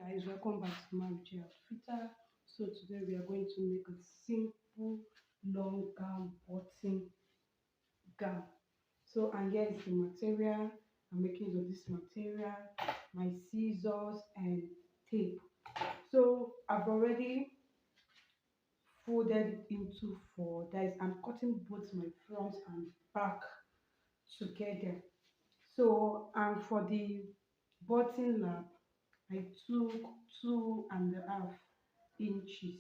Guys, welcome back to Marriage Outfitter. So today we are going to make a simple long gown button gown. So and here is the material. I'm making use of this material, my scissors and tape. So I've already folded it into four. That is, I'm cutting both my front and back together. So and for the button lap, I took 2.5 inches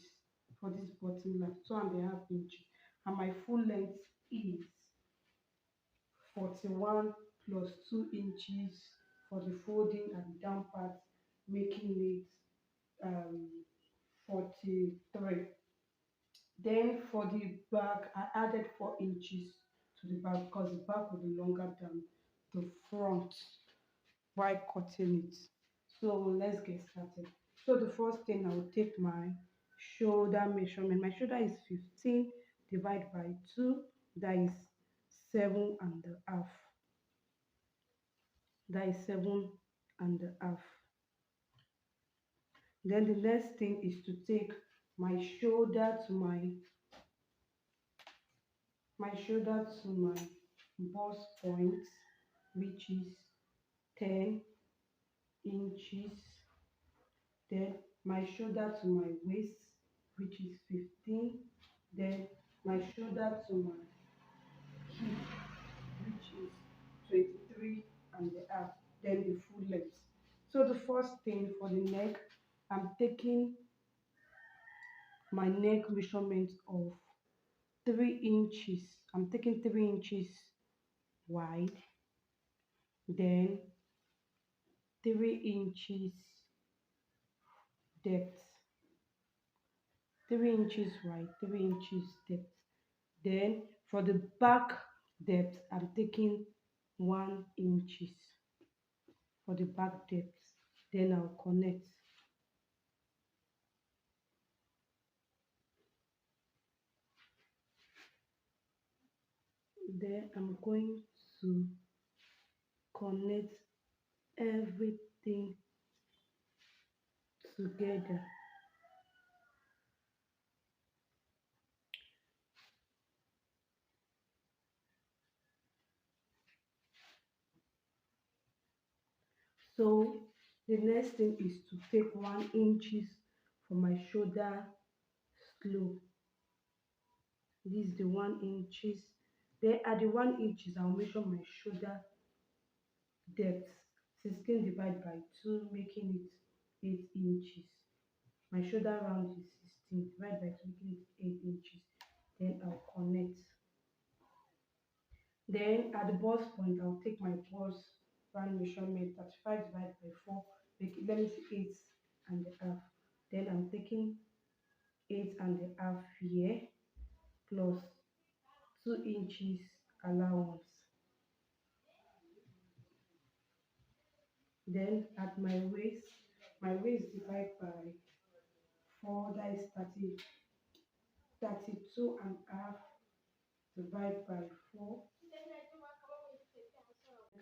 for this button lap, 2.5 inches, and my full length is 41 plus 2 inches for the folding and the down part, making it 43. Then for the back, I added 4 inches to the back because the back will be longer than the front while cutting it. So let's get started. So the first thing, I will take my shoulder measurement. My shoulder is 15 divided by 2, that is 7.5. That is 7.5. Then the next thing is to take my shoulder to my bust point, which is 10 inches. Then my shoulder to my waist, which is 15. Then my shoulder to my hip, which is 23.5. Then the full length. So the first thing, for the neck, I'm taking my neck measurement of 3 inches. I'm taking 3 inches wide, then 3 inches depth, 3 inches wide, 3 inches depth. Then for the back depth, I'm taking 1 inches for the back depth. Then I'll connect. Then I'm going to connect everything together. So the next thing is to take 1 inches for my shoulder slope. This is the 1 inches. Then at the 1 inches, I'll measure my shoulder depth, 16 divided by 2, making it 8 inches. My shoulder round is 16 divided by 2, making it 8 inches. Then I'll connect. Then at the bust point, I'll take my bust round measurement, 35 divided by 4, make it, let me see, 8.5. Then I'm taking 8.5 here plus 2 inches allowance. Then at my waist divided by 4, that is 32.5 divided by 4.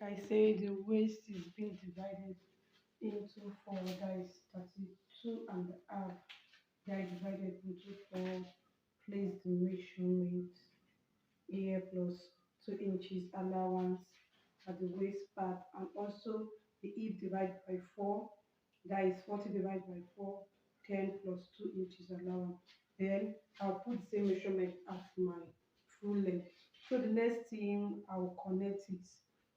Like I say, the waist is being divided into 4, that is 32.5. That is divided into 4. Place the measurement here plus 2 inches allowance at the waist part, and also the hip divided by 4, that is 40 divided by 4, 10 plus 2 inches allowance. Then I'll put the same measurement as my full length. So the next thing, I'll connect it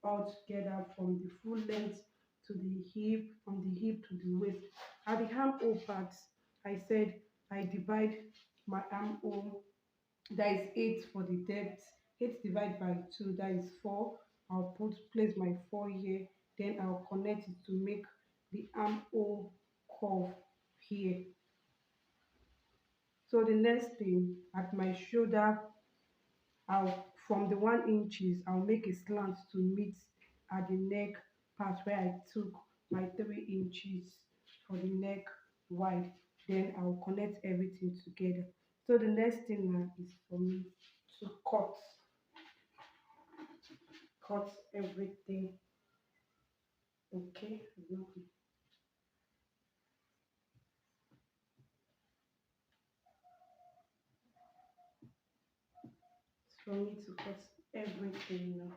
all together from the full length to the hip, from the hip to the waist. At the armhole part, I said I divide my armhole, that is 8 for the depth. 8 divided by 2, that is 4. I'll place my 4 here, then I'll connect it to make the armhole curve here. So the next thing, at my shoulder, I'll, from the 1 inches, I'll make a slant to meet at the neck part where I took my 3 inches for the neck wide. Then I'll connect everything together. So the next thing now is for me to cut everything. Okay, for me to cut everything now.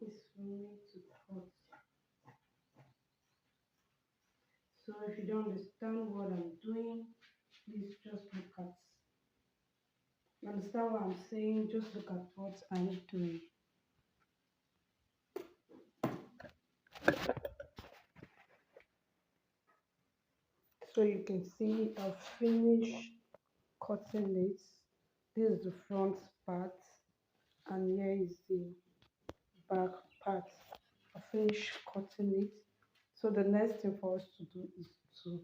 It's for me to cut. So if you don't understand what I'm doing, please just look at. You understand what I'm saying? Just look at what I'm doing. So you can see I've finished cutting it. This is the front part, and here is the back part. I finished cutting it. So the next thing for us to do is to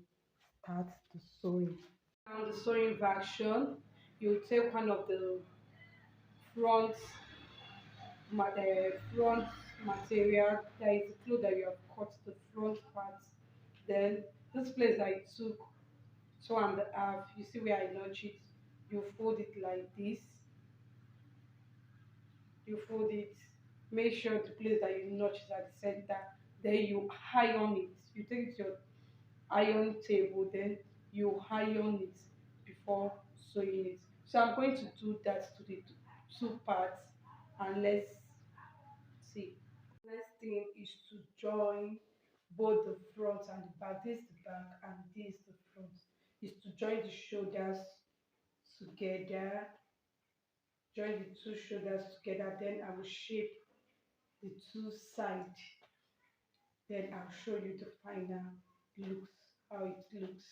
start the sewing. Now the sewing version, you take one of the front front material, that is the cloth that you have cut the front part. Then this place that I took 2.5, you see where I notch it, you fold it like this. You fold it, make sure the place that you notch is at the center. Then you iron it. You take it to your iron table, then you iron it before sewing it. So I'm going to do that to the two parts, and let's see. Next thing is to join both the front and the back. This the back and this the front. Is to join the shoulders together. Join the two shoulders together. Then I will shape the two sides. Then I'll show you the final looks, how it looks.